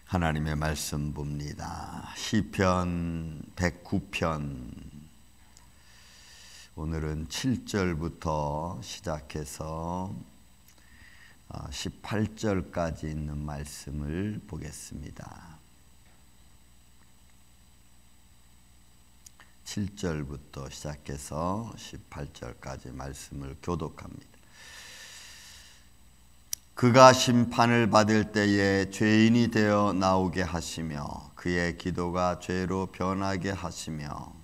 하나님의 말씀 봅니다. 시편 109편 오늘은 7절부터 시작해서 18절까지 있는 말씀을 보겠습니다. 7절부터 시작해서 18절까지 말씀을 교독합니다. 그가 심판을 받을 때에 죄인이 되어 나오게 하시며 그의 기도가 죄로 변하게 하시며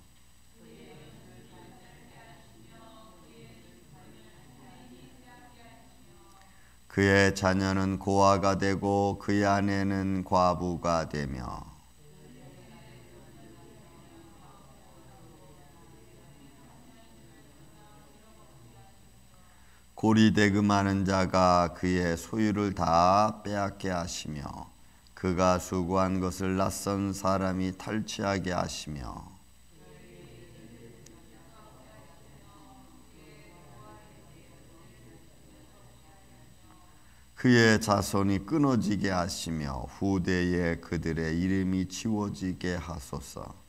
그의 자녀는 고아가 되고 그의 아내는 과부가 되며 고리대금하는 자가 그의 소유를 다 빼앗게 하시며 그가 수고한 것을 낯선 사람이 탈취하게 하시며 그의 자손이 끊어지게 하시며 후대에 그들의 이름이 지워지게 하소서.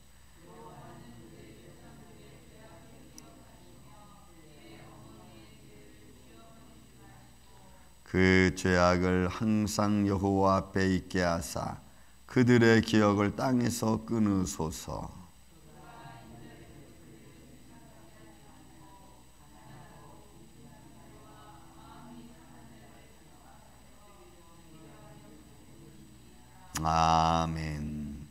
그 죄악을 항상 여호와 앞에 있게 하사 그들의 기억을 땅에서 끊으소서. 아멘.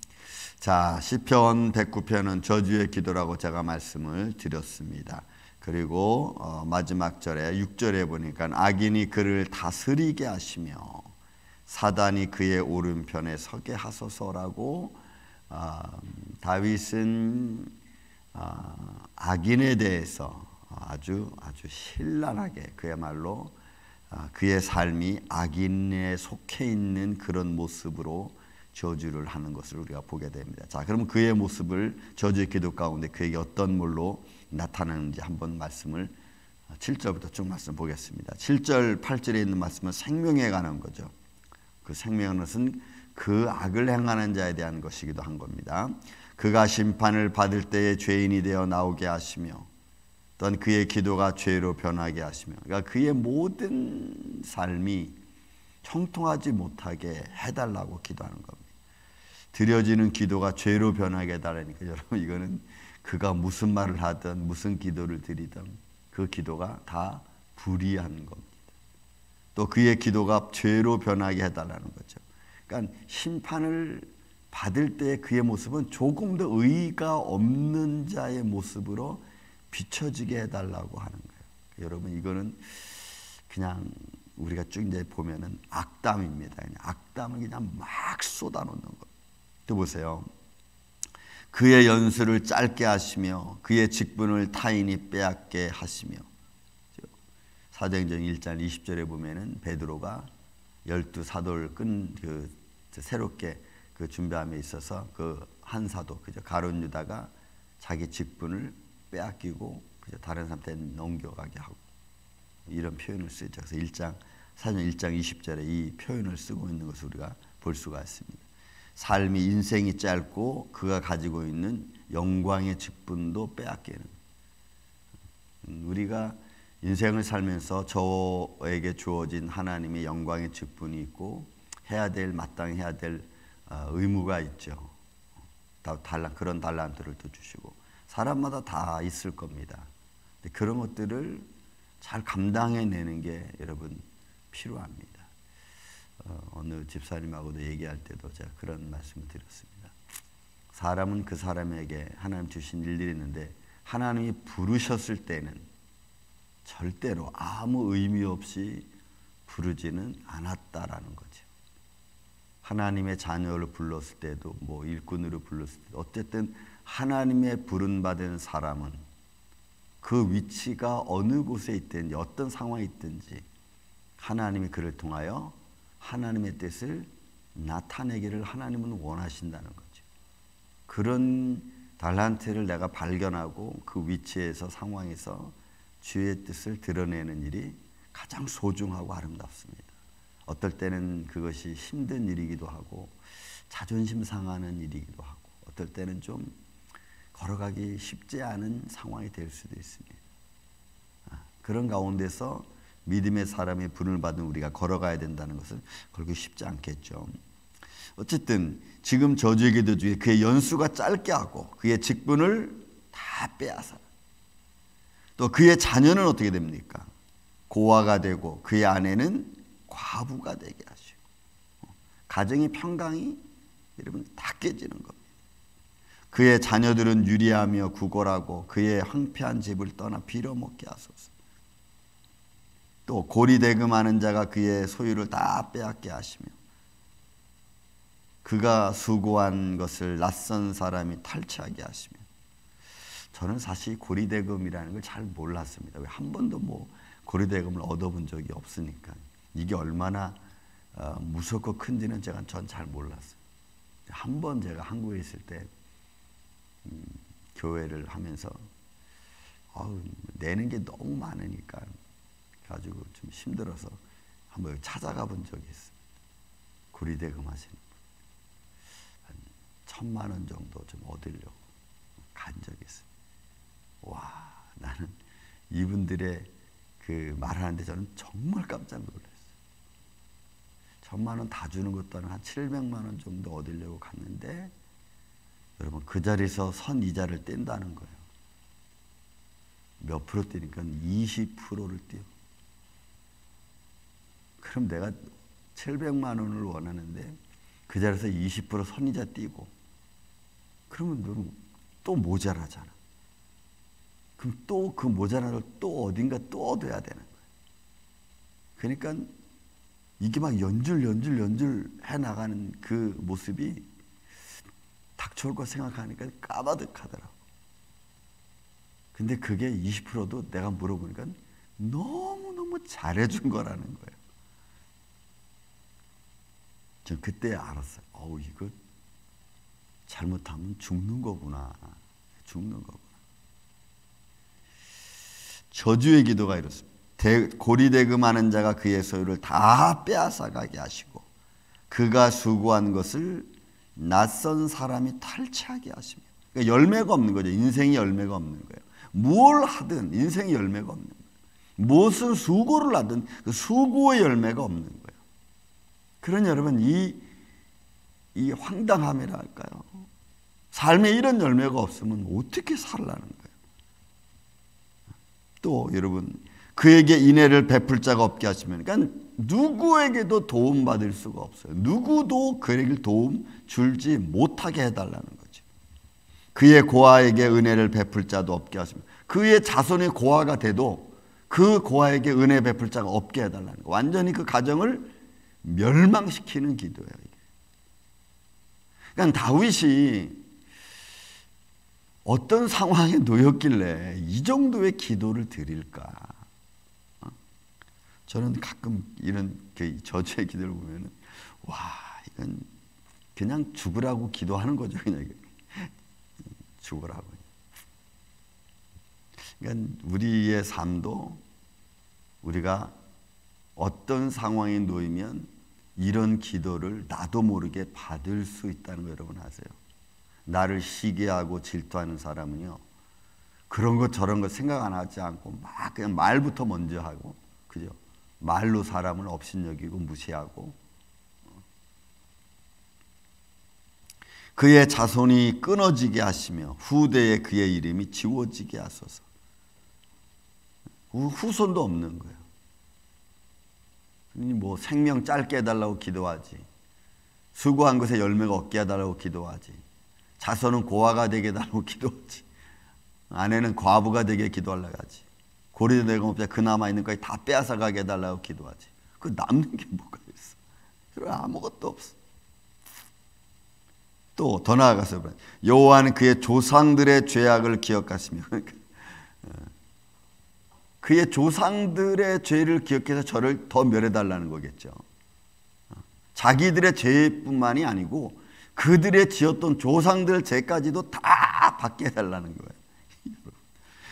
자, 시편 109편은 저주의 기도라고 제가 말씀을 드렸습니다. 그리고 마지막 절에 6절에 보니까 악인이 그를 다스리게 하시며 사단이 그의 오른편에 서게 하소서라고 다윗은 악인에 대해서 아주 신랄하게 그야말로 그의 삶이 악인에 속해 있는 그런 모습으로 저주를 하는 것을 우리가 보게 됩니다. 자, 그러면 그의 모습을 저주의 기도 가운데 그에게 어떤 물로 나타나는지 한번 말씀을 7절부터 쭉 말씀 보겠습니다. 7절 8절에 있는 말씀은 생명에 관한 거죠. 그 생명은 것은 그 악을 행하는 자에 대한 것이기도 한 겁니다. 그가 심판을 받을 때에 죄인이 되어 나오게 하시며 또한 그의 기도가 죄로 변하게 하시며, 그러니까 그의 모든 삶이 형통하지 못하게 해달라고 기도하는 겁니다. 드려지는 기도가 죄로 변하게 해달라니까 여러분, 이거는 그가 무슨 말을 하든 무슨 기도를 드리든 그 기도가 다 불의한 겁니다. 또 그의 기도가 죄로 변하게 해달라는 거죠. 그러니까 심판을 받을 때 그의 모습은 조금 더 의의가 없는 자의 모습으로 비춰지게 해달라고 하는 거예요. 여러분, 이거는 그냥 우리가 쭉 이제 보면은 악담입니다. 그냥 악담을 그냥 막 쏟아놓는 거예요. 또 보세요. 그의 연수를 짧게 하시며 그의 직분을 타인이 빼앗게 하시며. 사도행전 1장 20절에 보면은 베드로가 12사도를 새롭게 그 준비함에 있어서 그 한 사도 그죠, 가룟 유다가 자기 직분을 빼앗기고 그죠, 다른 사람한테 넘겨가게 하고 이런 표현을 쓰죠. 그래서 사도행전 1장 20절에 이 표현을 쓰고 있는 것을 우리가 볼 수가 있습니다. 삶이 인생이 짧고 그가 가지고 있는 영광의 직분도 빼앗기는, 우리가 인생을 살면서 저에게 주어진 하나님의 영광의 직분이 있고 마땅히 해야 될 의무가 있죠. 그런 달란트를 또 주시고 사람마다 다 있을 겁니다. 근데 그런 것들을 잘 감당해내는 게 여러분 필요합니다. 어느 집사님하고도 얘기할 때도 제가 그런 말씀을 드렸습니다. 사람은 그 사람에게 하나님 주신 일들이 있는데 하나님이 부르셨을 때는 절대로 아무 의미 없이 부르지는 않았다라는 거죠. 하나님의 자녀를 불렀을 때도 뭐 일꾼으로 불렀을 때도 어쨌든 하나님의 부름받은 사람은 그 위치가 어느 곳에 있든지 어떤 상황에 있든지 하나님이 그를 통하여 하나님의 뜻을 나타내기를 하나님은 원하신다는 거죠. 그런 달란트를 내가 발견하고 그 위치에서 상황에서 주의 뜻을 드러내는 일이 가장 소중하고 아름답습니다. 어떨 때는 그것이 힘든 일이기도 하고 자존심 상하는 일이기도 하고 어떨 때는 좀 걸어가기 쉽지 않은 상황이 될 수도 있습니다. 그런 가운데서 믿음의 사람의 분을 받은 우리가 걸어가야 된다는 것은 그렇게 쉽지 않겠죠. 어쨌든 지금 저주의 기도 중에 그의 연수가 짧게 하고 그의 직분을 다 빼앗아 또 그의 자녀는 어떻게 됩니까? 고아가 되고 그의 아내는 과부가 되게 하시고 가정의 평강이 여러분 다 깨지는 겁니다. 그의 자녀들은 유리하며 구걸하고 그의 황폐한 집을 떠나 빌어먹게 하소서. 또 고리대금하는 자가 그의 소유를 다 빼앗게 하시며 그가 수고한 것을 낯선 사람이 탈취하게 하시며. 저는 사실 고리대금이라는 걸 잘 몰랐습니다. 왜 한 번도 뭐 고리대금을 얻어본 적이 없으니까 이게 얼마나 무섭고 큰지는 전 잘 몰랐어요. 한 번 제가 한국에 있을 때 교회를 하면서 내는 게 너무 많으니까 가지고 좀 힘들어서 한번 찾아가 본 적이 있어요. 고리대금 하시는 분. 한 1,000만 원 정도 좀 얻으려고 간 적이 있어요. 와, 나는 이분들의 그 말하는데 저는 정말 깜짝 놀랐어요. 1,000만 원 다 주는 것도 아니고 한 700만 원 정도 얻으려고 갔는데 여러분 그 자리에서 선이자를 뗀다는 거예요. 몇 프로 떼니까 20%를 떼요. 그럼 내가 700만 원을 원하는데 그 자리에서 20% 선이자 떼고 그러면 너는 또 모자라잖아. 그럼 또 그 모자란 걸 또 어딘가 또 얻어야 되는 거예요. 그러니까 이게 막 연줄 해 나가는 그 모습이 닥쳐올 거 생각하니까 까마득하더라고. 근데 그게 20%도 내가 물어보니까 너무너무 잘해준 거라는 거예요. 전 그때 알았어요. 이거 잘못하면 죽는 거구나. 죽는 거구나. 저주의 기도가 이렇습니다. 고리대금하는 자가 그의 소유를 다 빼앗아가게 하시고 그가 수고한 것을 낯선 사람이 탈취하게 하시며. 그러니까 열매가 없는 거죠. 인생이 열매가 없는 거예요. 뭘 하든 인생이 열매가 없는 거예요. 무슨 수고를 하든 그 수고의 열매가 없는 거예요. 그러니 여러분 이 황당함이랄까요? 삶에 이런 열매가 없으면 어떻게 살라는 거예요? 또 여러분 그에게 인애를 베풀 자가 없게 하시면 그러니까 누구에게도 도움받을 수가 없어요. 누구도 그에게 도움 줄지 못하게 해달라는 거죠. 그의 고아에게 은혜를 베풀 자도 없게 하시면 그의 자손이 고아가 돼도 그 고아에게 은혜 베풀 자가 없게 해달라는 거. 완전히 그 가정을 멸망시키는 기도예요. 그러니까 다윗이 어떤 상황에 놓였길래 이 정도의 기도를 드릴까? 저는 가끔 이런 저주의 기도를 보면은 와, 이건 그냥 죽으라고 기도하는 거죠. 그냥 죽으라고. 그러니까 우리의 삶도 우리가 어떤 상황에 놓이면 이런 기도를 나도 모르게 받을 수 있다는 거 여러분 아세요? 나를 시기하고 질투하는 사람은요, 그런 것 저런 것 생각 안 하지 않고 막 그냥 말부터 먼저 하고, 그죠? 말로 사람을 업신여기고 무시하고, 그의 자손이 끊어지게 하시며 후대에 그의 이름이 지워지게 하소서. 후손도 없는 거예요. 뭐 생명 짧게 해달라고 기도하지, 수고한 것에 열매가 없게 해달라고 기도하지, 자손은 고아가 되게 해달라고 기도하지, 아내는 과부가 되게 기도하려고 하지, 고리대금 없자 그나마 있는 거에 다 빼앗아 가게 해달라고 기도하지. 그 남는 게 뭐가 있어? 그래 아무것도 없어. 또 더 나아가서 여호와는 그의 조상들의 죄악을 기억하시며, 그의 조상들의 죄를 기억해서 저를 더 멸해달라는 거겠죠. 자기들의 죄뿐만이 아니고 그들의 지었던 조상들 죄까지도 다 받게 해달라는 거예요.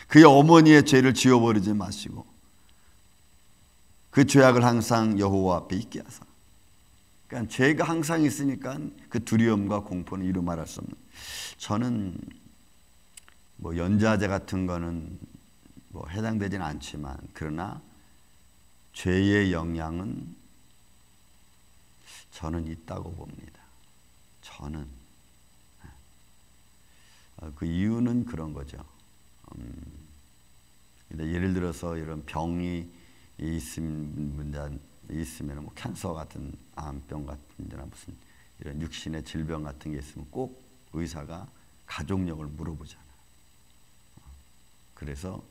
그의 어머니의 죄를 지워버리지 마시고 그 죄악을 항상 여호와 앞에 있게 하사. 그러니까 죄가 항상 있으니까 그 두려움과 공포는 이루 말할 수 없는. 저는 뭐 연좌제 같은 거는 뭐 해당되지는 않지만, 그러나 죄의 영향은 저는 있다고 봅니다. 저는 그 이유는 그런 거죠. 예를 들어서 이런 병이 있으면 뭐 캔서 같은 암병 같은 데나 무슨 이런 육신의 질병 같은 게 있으면 꼭 의사가 가족력을 물어보잖아요. 그래서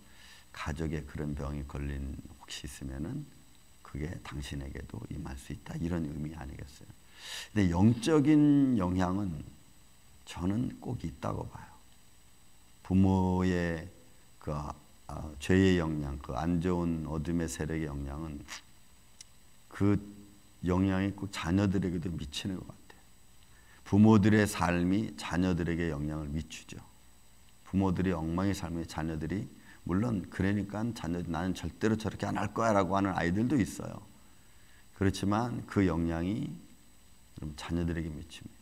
가족에 그런 병이 걸린 혹시 있으면은 그게 당신에게도 임할 수 있다, 이런 의미 아니겠어요? 근데 영적인 영향은 저는 꼭 있다고 봐요. 부모의 그 죄의 영향, 그 안 좋은 어둠의 세력의 영향은 그 영향이 꼭 자녀들에게도 미치는 것 같아요. 부모들의 삶이 자녀들에게 영향을 미치죠. 부모들이 엉망의 삶에 자녀들이, 물론 그러니까 자녀들 나는 절대로 저렇게 안 할 거야 라고 하는 아이들도 있어요. 그렇지만 그 영향이 자녀들에게 미칩니다.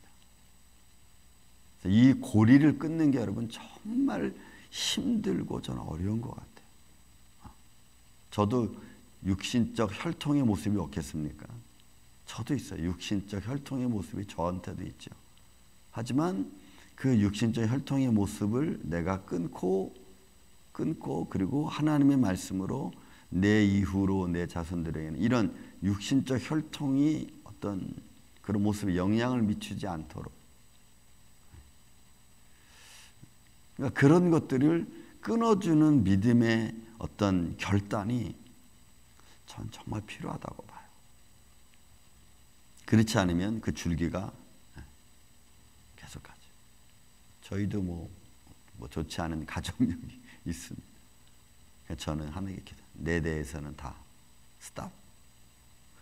이 고리를 끊는 게 여러분 정말 힘들고 저는 어려운 것 같아요. 저도 육신적 혈통의 모습이 없겠습니까? 저도 있어요. 육신적 혈통의 모습이 저한테도 있죠. 하지만 그 육신적 혈통의 모습을 내가 끊고 그리고 하나님의 말씀으로 내 이후로 내 자손들에게는 이런 육신적 혈통이 어떤 그런 모습에 영향을 미치지 않도록, 그러니까 그런 것들을 끊어주는 믿음의 어떤 결단이 전 정말 필요하다고 봐요. 그렇지 않으면 그 줄기가 계속하죠. 저희도 뭐 좋지 않은 가족력이 있습니다. 저는 하나님께 기도, 내 대해서는 다 스탑.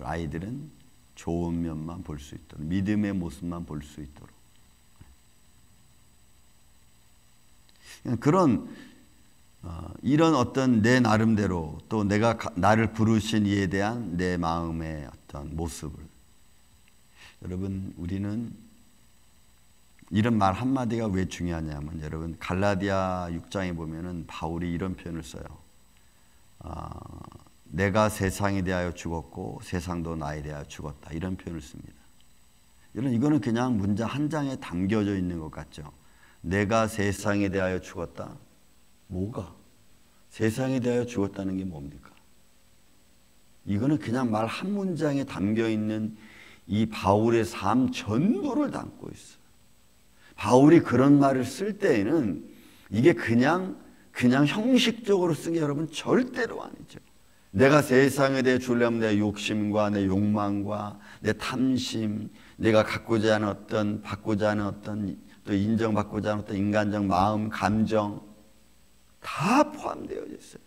아이들은 좋은 면만 볼 수 있도록, 믿음의 모습만 볼 수 있도록. 그런 이런 어떤 내 나름대로 또 내가 나를 부르신 이에 대한 내 마음의 어떤 모습을, 여러분 우리는 이런 말 한마디가 왜 중요하냐면, 여러분 갈라디아 6장에 보면은 바울이 이런 표현을 써요. 내가 세상에 대하여 죽었고 세상도 나에 대하여 죽었다, 이런 표현을 씁니다. 여러분 이거는 그냥 문장 한 장에 담겨져 있는 것 같죠. 내가 세상에 대하여 죽었다. 뭐가? 세상에 대하여 죽었다는 게 뭡니까? 이거는 그냥 말 한 문장에 담겨 있는 이 바울의 삶 전부를 담고 있어요. 바울이 그런 말을 쓸 때에는 이게 그냥 형식적으로 쓴 게 여러분 절대로 아니죠. 내가 세상에 대해 주려면 내 욕심과 내 욕망과 내 탐심, 내가 갖고자 하는 어떤, 받고자 하는 어떤, 또 인정받고자 하는 어떤 인간적 마음, 감정 다 포함되어 있어요.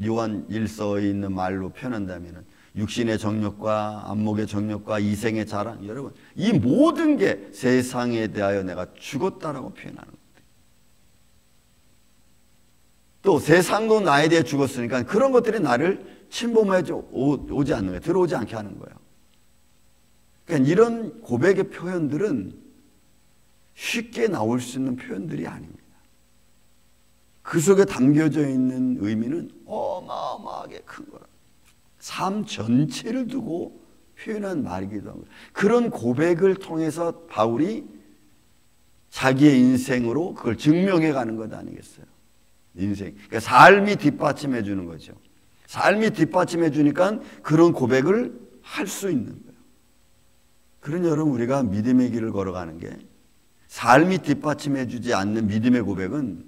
요한 1서에 있는 말로 표현한다면 육신의 정욕과 안목의 정욕과 이생의 자랑, 여러분 이 모든 게 세상에 대하여 내가 죽었다라고 표현하는 거예요. 또 세상도 나에 대해 죽었으니까 그런 것들이 나를 침범하지 오지 않는 거예요. 들어오지 않게 하는 거예요. 그러니까 이런 고백의 표현들은 쉽게 나올 수 있는 표현들이 아닙니다. 그 속에 담겨져 있는 의미는 어마어마하게 큰 거라. 삶 전체를 두고 표현한 말이기도 합니다. 그런 고백을 통해서 바울이 자기의 인생으로 그걸 증명해 가는 것 아니겠어요? 인생. 그러니까 삶이 뒷받침해 주는 거죠. 삶이 뒷받침해 주니까 그런 고백을 할 수 있는 거예요. 그러니 여러분 우리가 믿음의 길을 걸어가는 게 삶이 뒷받침해 주지 않는 믿음의 고백은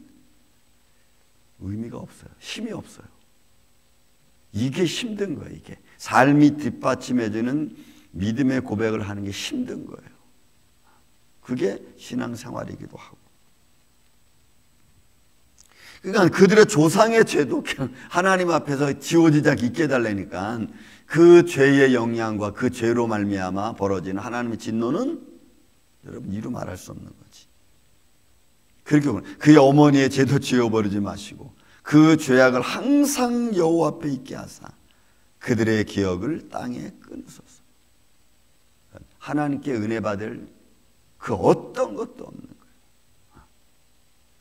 의미가 없어요. 힘이 없어요. 이게 힘든 거예요. 이게 삶이 뒷받침해 주는 믿음의 고백을 하는 게 힘든 거예요. 그게 신앙생활이기도 하고. 그러니까 그들의 조상의 죄도 하나님 앞에서 지워지지 않게 있게 해달라니까 그 죄의 영향과 그 죄로 말미암아 벌어지는 하나님의 진노는 여러분 이루 말할 수 없는 거지. 그렇게 보면 그의 어머니의 죄도 지워버리지 마시고 그 죄악을 항상 여호와 앞에 있게 하사 그들의 기억을 땅에 끊으소서. 하나님께 은혜 받을 그 어떤 것도 없는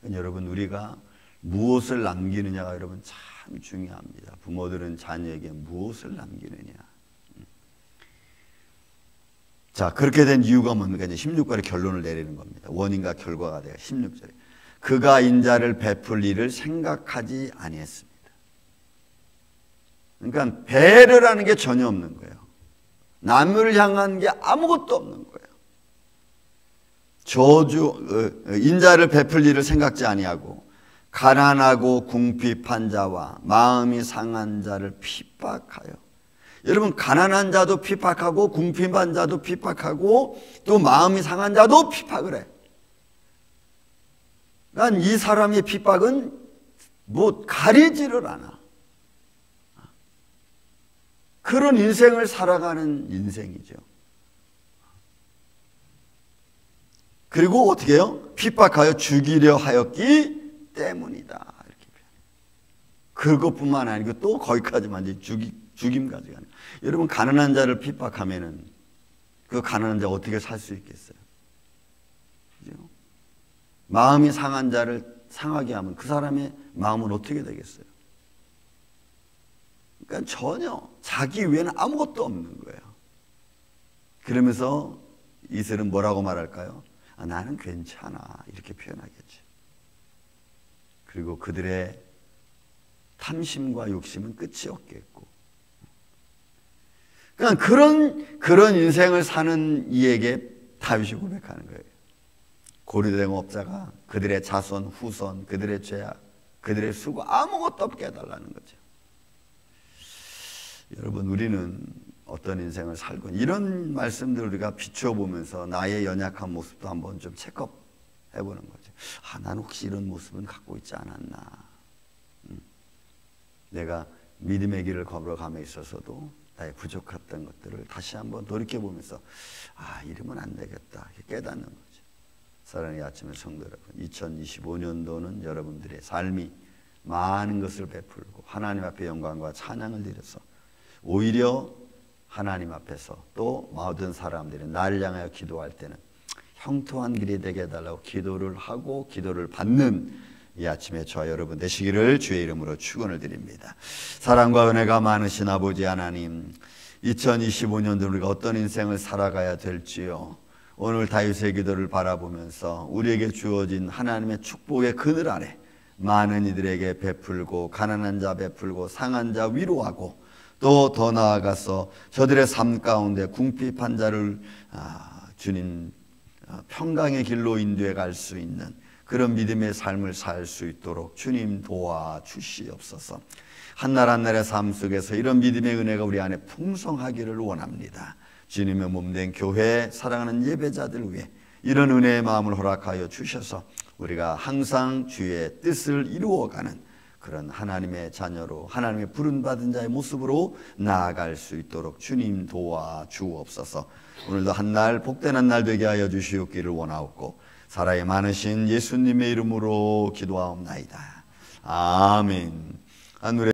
거예요. 여러분, 우리가 무엇을 남기느냐가 여러분 참 중요합니다. 부모들은 자녀에게 무엇을 남기느냐. 자, 그렇게 된 이유가 뭡니까? 이제 16절에 결론을 내리는 겁니다. 원인과 결과가 돼요. 16절에 그가 인자를 베풀 일을 생각하지 아니했습니다. 그러니까 배려라는 게 전혀 없는 거예요. 남을 향한 게 아무것도 없는 거예요. 인자를 베풀 일을 생각지 아니하고 가난하고 궁핍한 자와 마음이 상한 자를 핍박하여. 여러분, 가난한 자도 핍박하고 궁핍한 자도 핍박하고 또 마음이 상한 자도 핍박을 해. 그러니까 이 사람의 핍박은 뭐 가리지를 않아. 그런 인생을 살아가는 인생이죠. 그리고 어떻게 해요? 핍박하여 죽이려 하였기 때문이다. 이렇게 표현해요. 그것뿐만 아니고 또 거기까지만 이제 죽임까지 가는. 여러분, 가난한 자를 핍박하면은 그 가난한 자가 어떻게 살 수 있겠어요? 그죠? 마음이 상한 자를 상하게 하면 그 사람의 마음은 어떻게 되겠어요? 그러니까 전혀 자기 외에는 아무것도 없는 거예요. 그러면서 이슬은 뭐라고 말할까요? 아, 나는 괜찮아, 이렇게 표현하겠죠. 그리고 그들의 탐심과 욕심은 끝이 없겠고. 그러니까 그런 인생을 사는 이에게 다윗이 고백하는 거예요. 고리된 업자가 그들의 자손, 후손, 그들의 죄악, 그들의 수고 아무것도 없게 해달라는 거죠. 여러분, 우리는 어떤 인생을 살고 이런 말씀들을 우리가 비춰보면서 나의 연약한 모습도 한번 좀 체크해 보는 거죠. 아, 나는 혹시 이런 모습은 갖고 있지 않았나. 내가 믿음의 길을 걸어감에 있어서도 나의 부족했던 것들을 다시 한번 돌이켜보면서 아, 이러면 안 되겠다, 이렇게 깨닫는 거죠. 사랑의 아침의 성도 여러분, 2025년도는 여러분들의 삶이 많은 것을 베풀고 하나님 앞에 영광과 찬양을 드려서 오히려 하나님 앞에서 또 모든 사람들이 나를 향하여 기도할 때는 형통한 길이 되게 해달라고 기도를 하고 기도를 받는 이 아침에 저와 여러분 되시기를 주의 이름으로 축원을 드립니다. 사랑과 은혜가 많으신 아버지 하나님, 2025년도 우리가 어떤 인생을 살아가야 될지요. 오늘 다윗의 기도를 바라보면서 우리에게 주어진 하나님의 축복의 그늘 아래 많은 이들에게 베풀고 가난한 자 베풀고 상한 자 위로하고 또 더 나아가서 저들의 삶 가운데 궁핍한 자를 주님 평강의 길로 인도해 갈 수 있는 그런 믿음의 삶을 살 수 있도록 주님 도와주시옵소서. 한날 한날의 삶 속에서 이런 믿음의 은혜가 우리 안에 풍성하기를 원합니다. 주님의 몸된 교회 사랑하는 예배자들 위해 이런 은혜의 마음을 허락하여 주셔서 우리가 항상 주의 뜻을 이루어가는 그런 하나님의 자녀로 하나님의 부름받은 자의 모습으로 나아갈 수 있도록 주님 도와주옵소서. 오늘도 한날 복된 한날 되게 하여 주시옵기를 원하옵고 사랑이 많으신 예수님의 이름으로 기도하옵나이다. 아멘. 하늘의